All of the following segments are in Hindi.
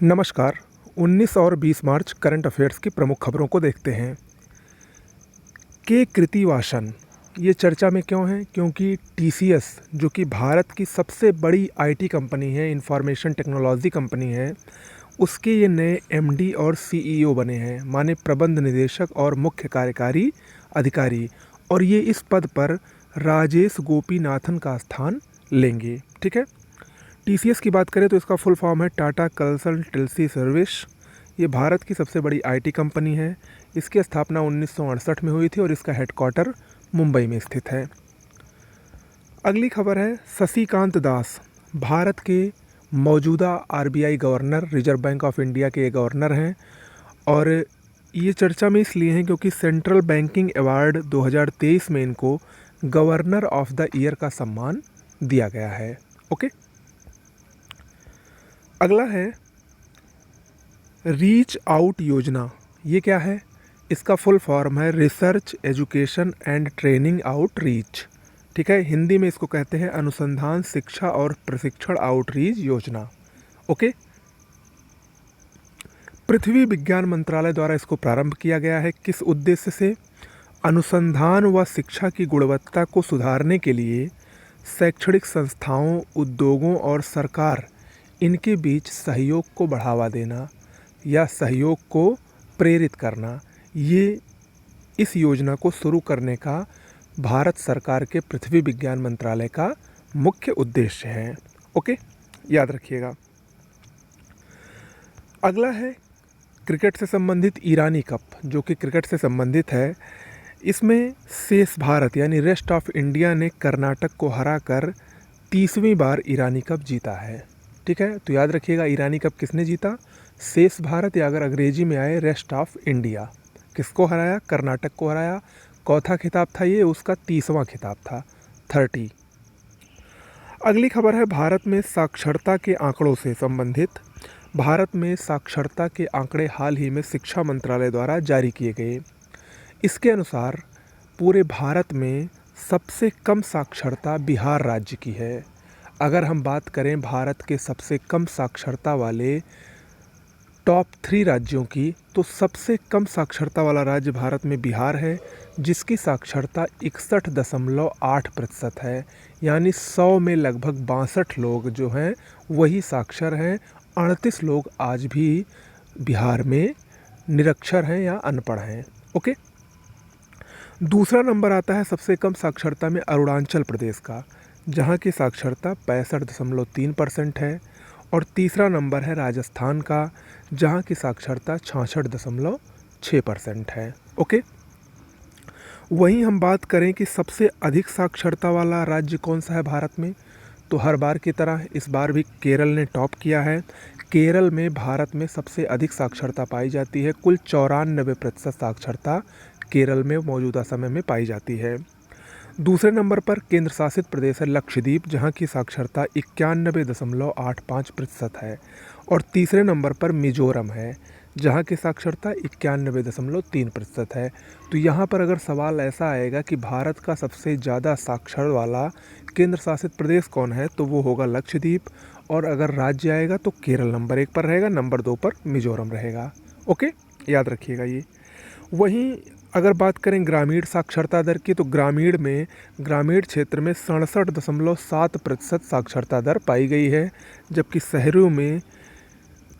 नमस्कार। 19 और 20 मार्च करंट अफेयर्स की प्रमुख खबरों को देखते हैं। के कृतिवासन ये चर्चा में क्यों है? क्योंकि टीसीएस जो कि भारत की सबसे बड़ी आईटी कंपनी है, इंफॉर्मेशन टेक्नोलॉजी कंपनी है, उसके ये नए एमडी और सीईओ बने हैं, माने प्रबंध निदेशक और मुख्य कार्यकारी अधिकारी। और ये इस पद पर राजेश गोपीनाथन का स्थान लेंगे। ठीक है। टीसीएस की बात करें तो इसका फुल फॉर्म है टाटा कंसल्टेंसी सर्विस। ये भारत की सबसे बड़ी आईटी कंपनी है। इसकी स्थापना 1968 में हुई थी और इसका हेडक्वार्टर मुंबई में स्थित है। अगली खबर है शशिकांत दास, भारत के मौजूदा RBI governor, reserve bank of India के गवर्नर हैं। और ये चर्चा में इसलिए हैं क्योंकि सेंट्रल बैंकिंग अवार्ड 2023 में इनको गवर्नर ऑफ द ईयर का सम्मान दिया गया है। ओके। अगला है रीच आउट योजना। ये क्या है? इसका फुल फॉर्म है research education and training outreach. ठीक है। हिंदी में इसको कहते हैं अनुसंधान, शिक्षा और प्रशिक्षण आउटरीच योजना। ओके। पृथ्वी विज्ञान मंत्रालय द्वारा इसको प्रारंभ किया गया है। किस उद्देश्य से? अनुसंधान व शिक्षा की गुणवत्ता को सुधारने के लिए शैक्षणिक संस्थाओं, उद्योगों और सरकार इनके बीच सहयोग को बढ़ावा देना या सहयोग को प्रेरित करना, ये इस योजना को शुरू करने का भारत सरकार के पृथ्वी विज्ञान मंत्रालय का मुख्य उद्देश्य है। ओके, याद रखिएगा। अगला है क्रिकेट से संबंधित ईरानी कप, जो कि क्रिकेट से संबंधित है। इसमें शेष भारत यानी रेस्ट ऑफ इंडिया ने कर्नाटक को हराकर 30वीं बार ईरानी कप जीता है। ठीक है। तो याद रखिएगा, ईरानी कप किसने जीता? शेष भारत, या अगर अंग्रेजी में आए रेस्ट ऑफ इंडिया। किसको हराया? कर्नाटक को हराया। चौथा खिताब था ये, उसका 30वां खिताब था, 30। अगली खबर है भारत में साक्षरता के आंकड़ों से संबंधित। भारत में साक्षरता के आंकड़े हाल ही में शिक्षा मंत्रालय द्वारा जारी किए गए। इसके अनुसार पूरे भारत में सबसे कम साक्षरता बिहार राज्य की है। अगर हम बात करें भारत के सबसे कम साक्षरता वाले टॉप 3 राज्यों की, तो सबसे कम साक्षरता वाला राज्य भारत में बिहार है, जिसकी साक्षरता 61.8% है। यानी 100 में लगभग 62 लोग जो हैं वही साक्षर हैं। 38 लोग आज भी बिहार में निरक्षर हैं या अनपढ़ हैं। ओके। दूसरा नंबर आता है सबसे कम साक्षरता में अरुणाचल प्रदेश का, जहाँ की साक्षरता 65.3% है। और तीसरा नंबर है राजस्थान का, जहाँ की साक्षरता 66.6% है। ओके। वहीं हम बात करें कि सबसे अधिक साक्षरता वाला राज्य कौन सा है भारत में, तो हर बार की तरह इस बार भी केरल ने टॉप किया है। केरल में भारत में सबसे अधिक साक्षरता पाई जाती है। कुल 94% साक्षरता केरल में मौजूदा समय में पाई जाती है। दूसरे नंबर पर केंद्र शासित प्रदेश है लक्षद्वीप, जहाँ की साक्षरता 91.85% है। और तीसरे नंबर पर मिजोरम है, जहाँ की साक्षरता 91.3% है। तो यहाँ पर अगर सवाल ऐसा आएगा कि भारत का सबसे ज़्यादा साक्षर वाला केंद्र शासित प्रदेश कौन है, तो वो होगा लक्षद्वीप। और अगर राज्य आएगा तो केरल नंबर 1 पर रहेगा, नंबर 2 पर मिजोरम रहेगा। ओके, याद रखिएगा ये। वहीं अगर बात करें ग्रामीण साक्षरता दर की, तो ग्रामीण क्षेत्र में 67.7% साक्षरता दर पाई गई है, जबकि शहरों में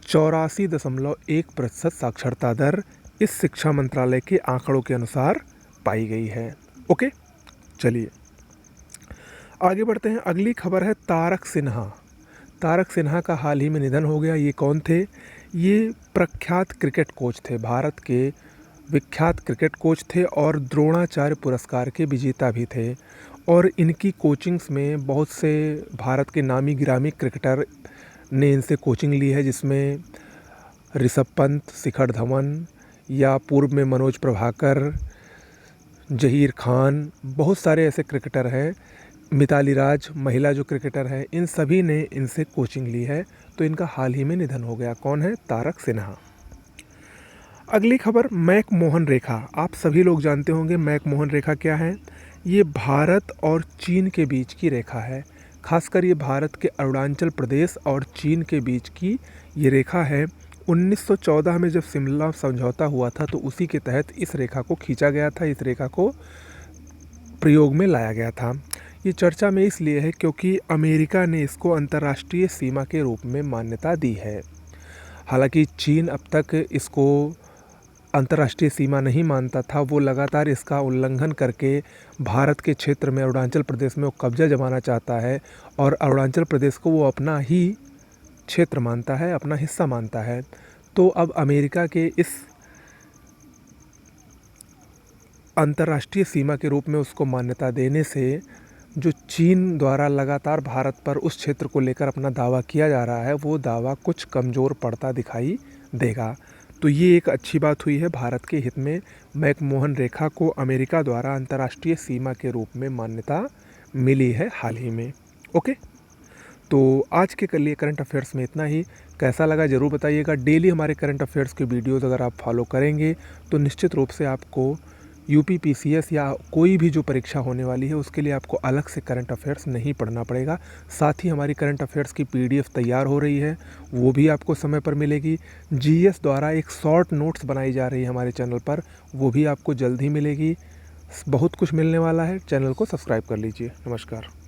84.1% साक्षरता दर इस शिक्षा मंत्रालय के आंकड़ों के अनुसार पाई गई है। ओके, चलिए आगे बढ़ते हैं। अगली खबर है तारक सिन्हा। तारक सिन्हा का हाल ही में निधन हो गया। ये कौन थे? ये प्रख्यात क्रिकेट कोच थे, भारत के विख्यात क्रिकेट कोच थे और द्रोणाचार्य पुरस्कार के विजेता भी थे। और इनकी कोचिंग्स में बहुत से भारत के नामी गिरामी क्रिकेटर ने इनसे कोचिंग ली है, जिसमें ऋषभ पंत, शिखर धवन, या पूर्व में मनोज प्रभाकर, जहीर खान, बहुत सारे ऐसे क्रिकेटर हैं। मिताली राज महिला जो क्रिकेटर हैं, इन सभी ने इनसे कोचिंग ली है। तो इनका हाल ही में निधन हो गया। कौन है? तारक सिन्हा। अगली खबर मैक-मोहन रेखा। आप सभी लोग जानते होंगे मैक-मोहन रेखा क्या है। ये भारत और चीन के बीच की रेखा है। खासकर ये भारत के अरुणाचल प्रदेश और चीन के बीच की ये रेखा है। 1914 में जब शिमला समझौता हुआ था तो उसी के तहत इस रेखा को खींचा गया था, इस रेखा को प्रयोग में लाया गया था। ये चर्चा में इसलिए है क्योंकि अमेरिका ने इसको अंतर्राष्ट्रीय सीमा के रूप में मान्यता दी है। हालांकि चीन अब तक इसको अंतर्राष्ट्रीय सीमा नहीं मानता था, वो लगातार इसका उल्लंघन करके भारत के क्षेत्र में अरुणाचल प्रदेश में वो कब्जा जमाना चाहता है और अरुणाचल प्रदेश को वो अपना ही क्षेत्र मानता है, अपना हिस्सा मानता है। तो अब अमेरिका के इस अंतर्राष्ट्रीय सीमा के रूप में उसको मान्यता देने से जो चीन द्वारा लगातार भारत पर उस क्षेत्र को लेकर अपना दावा किया जा रहा है, वो दावा कुछ कमज़ोर पड़ता दिखाई देगा। तो ये एक अच्छी बात हुई है भारत के हित में। मैकमोहन रेखा को अमेरिका द्वारा अंतर्राष्ट्रीय सीमा के रूप में मान्यता मिली है हाल ही में। ओके, तो आज के लिए करंट अफेयर्स में इतना ही। कैसा लगा ज़रूर बताइएगा। डेली हमारे करंट अफेयर्स के वीडियोज़ अगर आप फॉलो करेंगे तो निश्चित रूप से आपको यूपी पीसीएस या कोई भी जो परीक्षा होने वाली है उसके लिए आपको अलग से करंट अफेयर्स नहीं पढ़ना पड़ेगा। साथ ही हमारी करंट अफेयर्स की पीडीएफ तैयार हो रही है, वो भी आपको समय पर मिलेगी। जीएस द्वारा एक शॉर्ट नोट्स बनाई जा रही है हमारे चैनल पर, वो भी आपको जल्द ही मिलेगी। बहुत कुछ मिलने वाला है, चैनल को सब्सक्राइब कर लीजिए। नमस्कार।